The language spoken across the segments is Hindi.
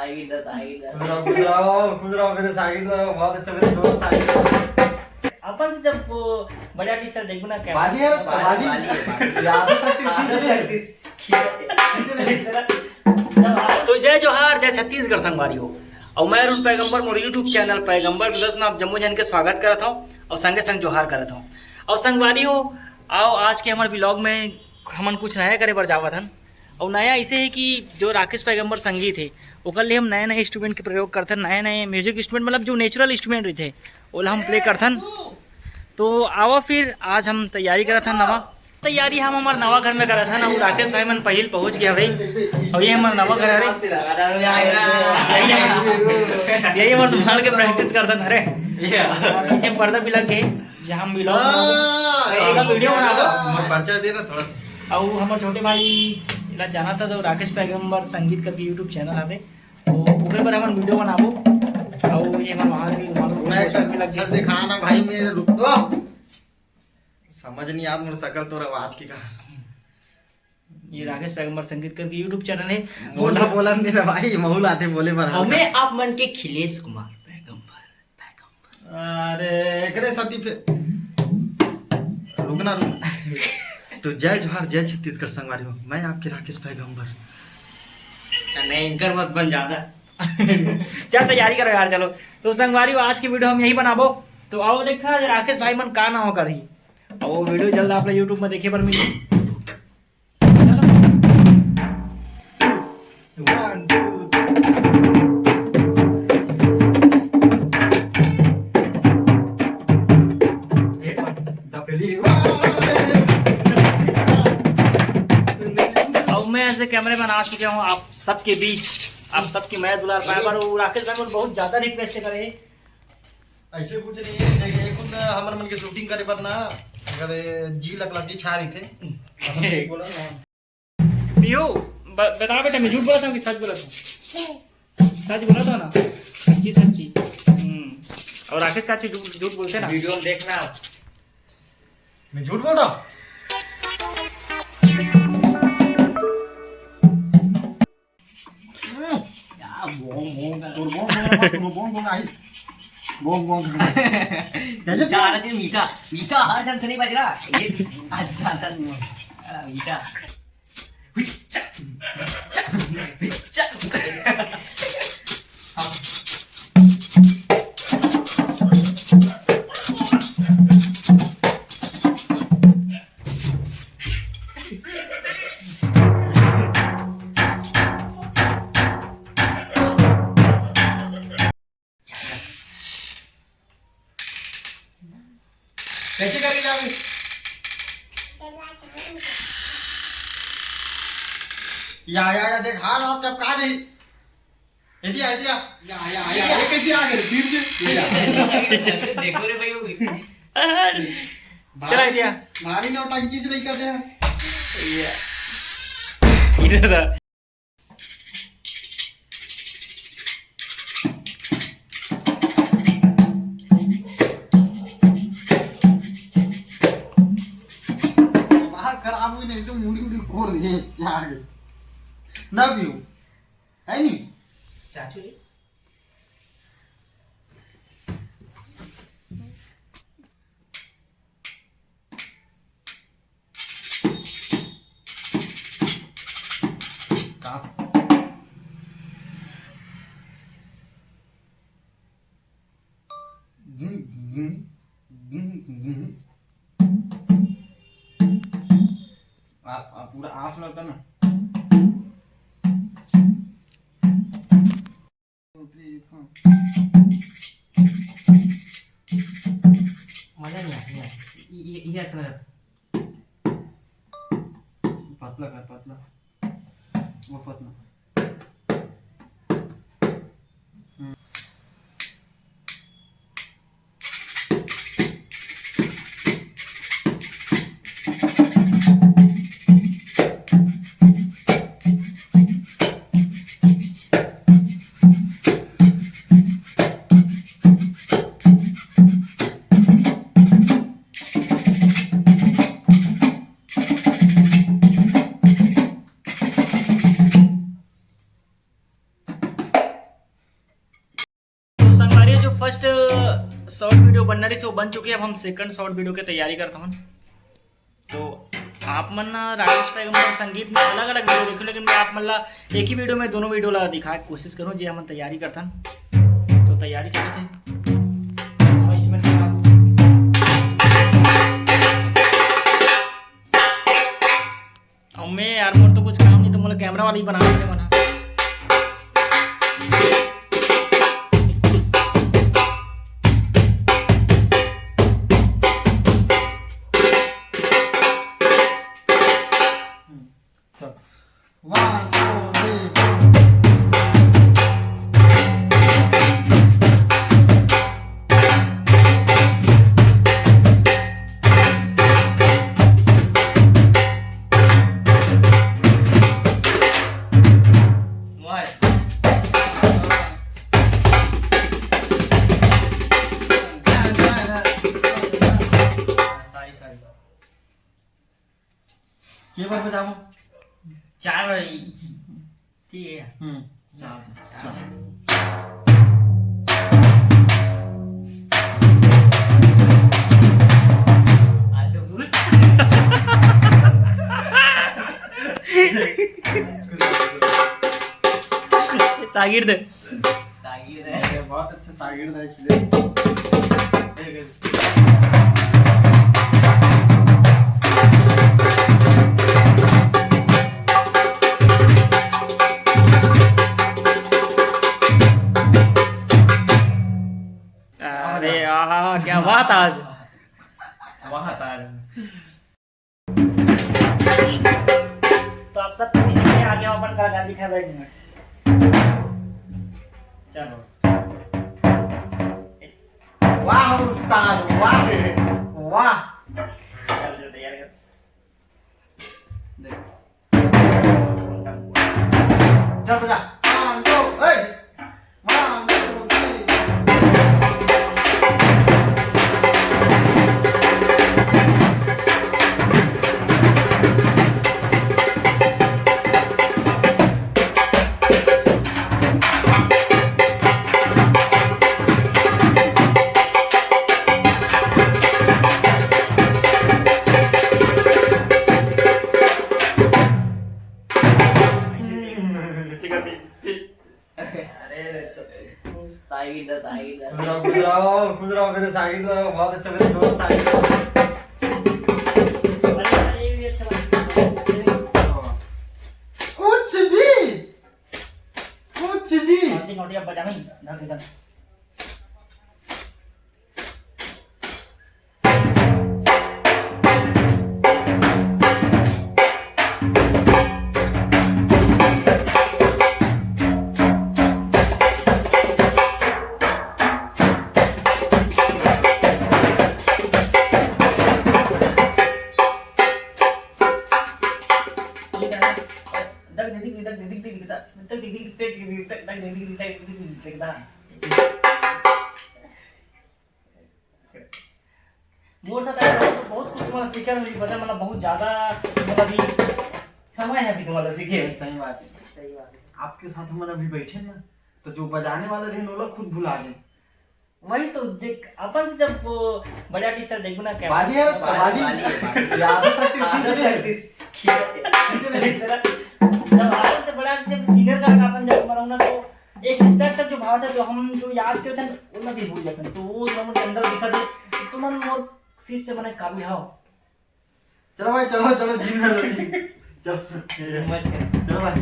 खुश रहो मेरे साइड दो, बहुत अच्छा मेरे दोस्त साइड। अपन से जब बड़े आर्टिस्ट देखो ना क्या वाली है ना, वाली याद शक्ति तो जय जोहार, जय छत्तीसगढ़ संगवारी हो। और मैं अरुण पैगंबर मोर यूट्यूब चैनल पैगंबर बिलस में आप जम्मू जन के स्वागत करता हूँ और संगे संग जोहार करता हूँ। और संगवारी हो आओ आज के हमारे ब्लॉग में हमन कुछ नया करे बर जावत हन। और नया ऐसे है कि जो राकेश पैगंबर संगीत है ओकर लिए हम नए नए इंस्ट्रूमेंट के प्रयोग करथन, नए नए म्यूजिक इंस्ट्रूमेंट मतलब जो नेचुरल इंस्ट्रूमेंट रहते ओला हम प्ले करथन। तो आओ फिर आज हम तैयारी करत हन, नवा तैयारी हम हमारे नवा घर में करत हन। और राकेश भाई मन पहिल पहुंच गया भाई और ये हमारा नवा घर है। यही हमारे तुम्हारे के प्रैक्टिस करथन। अरे पीछे पर्दा भी लग गए जहाँ हम वीडियो बना परिचय दे ना थोड़ा सा। और हमारे छोटे भाई ला जाना था जो राकेश पैगंबर संगीत करके यूट्यूब चैनल है तो ओकरे पर हम वीडियो बनाबो। और ये हमारे वहाँ भी मैं लग जस दिखा ना भाई मेरे रुक तो समझ नहीं याद मोर शकल तो आवाज की का। ये राकेश पैगंबर संगीत करके यूट्यूब चैनल है। बोला दे ना भाई महूल आते बोले पर हमें आप मन के खिलेश कुमार पैगंबर। अरे एकरे साथी पे रुकना तो जय जोहार, जय छत्तीसगढ़ संगवारी हो। मैं आपके राकेश पैगंबर। नहीं इनकर मत बन ज्यादा चल तैयारी करो यार। चलो तो संगवारी हो आज की वीडियो हम यही बनाबो। तो आओ देखा राकेश भाई मन का नाम करी और वो वीडियो जल्द आप यूट्यूब में देखे पर मिली। मैं ऐसे कैमरे में आ चुके हूँ आप सबके बीच, आप सबकी मैं दुलार पाया पर राकेश भाई बहुत ज्यादा रिक्वेस्ट करे। ऐसे कुछ नहीं है, देखिए खुद हमारे मन के शूटिंग करे पर ना अगर जी लग जी छा रही थे बोला ना पियो बता बेटा मैं झूठ बोला था कि सच बोला था? सच बोला था ना, सच्ची सच्ची। और राकेश चाची झूठ बोलते ना, वीडियो में देखना। मैं झूठ बोलता हूँ? मीठा मीठा हर ढंग से नहीं बज रहा ये आज का मीठा। कैसे करके जाओगे? या देखा ना आप जब कहा नहीं इतिया इतिया या ये कैसे आ गए फिर देखो रे भाई चला इतिया भारी नौटंकी से नहीं करते हैं इधर खराब हुई नहीं तो मुड़ी उड़ी फोड़ दिए चार के ना पियो है नहीं चाचू का पूरा आँख लगा ना मजा नहीं आया ये अच्छा लगा। पतला कर पतला वो पतला फर्स्ट शॉर्ट वीडियो बनना रही सो बन चुकी है। अब हम सेकंड शॉर्ट वीडियो की तैयारी करता हूँ। तो आप मन राकेश पैगंबर संगीत में अलग अलग वीडियो देखो, लेकिन मैं आप मल्ला एक ही वीडियो में दोनों वीडियो लगा दिखा कोशिश करूँ जी हम तैयारी करथन। तो तैयारी चले थे इंस्ट्रूमेंट के साथ। अब मैं यार मोर तो कुछ काम नहीं, तो मुझे कैमरा वाला ही बना देते मना। One, two, three, four. Why? Sorry. ये बार बजाओ। 4 बार ठीक है। चल। अद्भुत। सागिर्द अरे बहुत अच्छा शागिर्द है इसलिए। अरे आहा क्या बात आज। तो आप सब पीछे आगे अपन कलाकार दिखा बैठेंगे। चलो वाह उस्ताद वाह वाह। चल तैयार कर। चल बजा। One, two, hey! One, two, three. खुश रहो मेरे शागिर्द। बहुत अच्छा मेरे दोस्त शागिर्द। कुछ भी नोटिया बजा नहीं ढंग से। मोर साथ बहुत कुछ तुम्हारा सीखे मिली पता मतलब बहुत ज्यादा मतलब समय है अभी तुम्हारा सीखे। सही बात है। आपके साथ हम अभी बैठे ना तो जो बजाने वाला रहे वो लोग खुद भुला गए। वही तो देख अपन से जब बड़े आर्टिस्ट देखो ना क्या बाली है बाली याद सकती जब आराम से बड़ा सीनियर का गाता जब मरा ना तो एक रिस्पेक्ट जो भाव था जो हम जो याद करते हैं वो ना भी भूल जाते हैं। तो वो जब हम अंदर दिखा दे तो मन मोर शीश से बने काबिल हो। चलो भाई चलो जिम में लो चलो भाई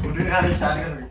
उठने का स्टार्ट कर भाई।